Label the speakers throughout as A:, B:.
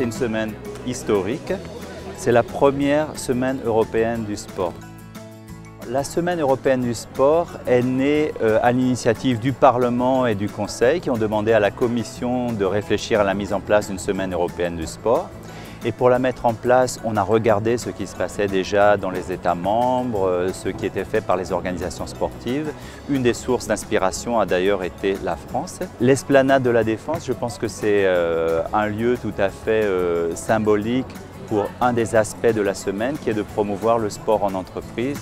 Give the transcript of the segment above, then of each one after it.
A: c'est une semaine historique. C'est la première semaine européenne du sport. La Semaine européenne du sport est née à l'initiative du Parlement et du Conseil qui ont demandé à la Commission de réfléchir à la mise en place d'une Semaine européenne du sport. Et pour la mettre en place, on a regardé ce qui se passait déjà dans les États membres, ce qui était fait par les organisations sportives. Une des sources d'inspiration a d'ailleurs été la France. L'Esplanade de la Défense, je pense que c'est un lieu tout à fait symbolique pour un des aspects de la semaine qui est de promouvoir le sport en entreprise.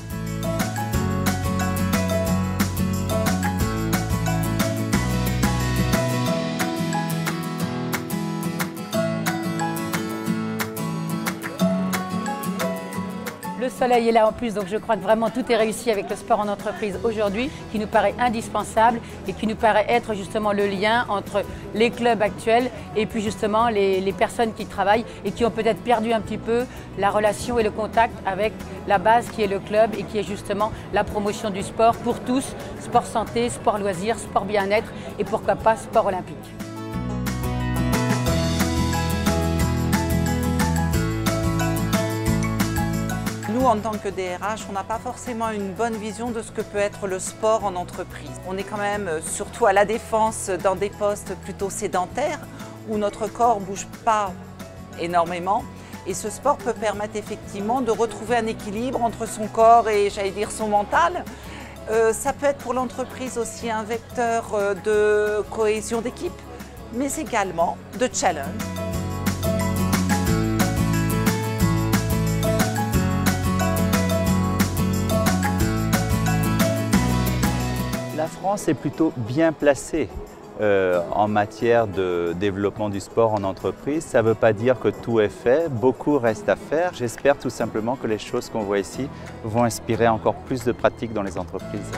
B: Le soleil est là en plus, donc je crois que vraiment tout est réussi avec le sport en entreprise aujourd'hui, qui nous paraît indispensable et qui nous paraît être justement le lien entre les clubs actuels et puis justement les personnes qui travaillent et qui ont peut-être perdu un petit peu la relation et le contact avec la base qui est le club et qui est justement la promotion du sport pour tous, sport santé, sport loisirs, sport bien-être et pourquoi pas sport olympique.
C: Nous, en tant que DRH, on n'a pas forcément une bonne vision de ce que peut être le sport en entreprise. On est quand même, surtout à la défense, dans des postes plutôt sédentaires où notre corps ne bouge pas énormément. Et ce sport peut permettre effectivement de retrouver un équilibre entre son corps et, j'allais dire, son mental. Ça peut être pour l'entreprise aussi un vecteur de cohésion d'équipe, mais également de challenge.
A: La France est plutôt bien placée en matière de développement du sport en entreprise. Ça ne veut pas dire que tout est fait, beaucoup reste à faire. J'espère tout simplement que les choses qu'on voit ici vont inspirer encore plus de pratiques dans les entreprises.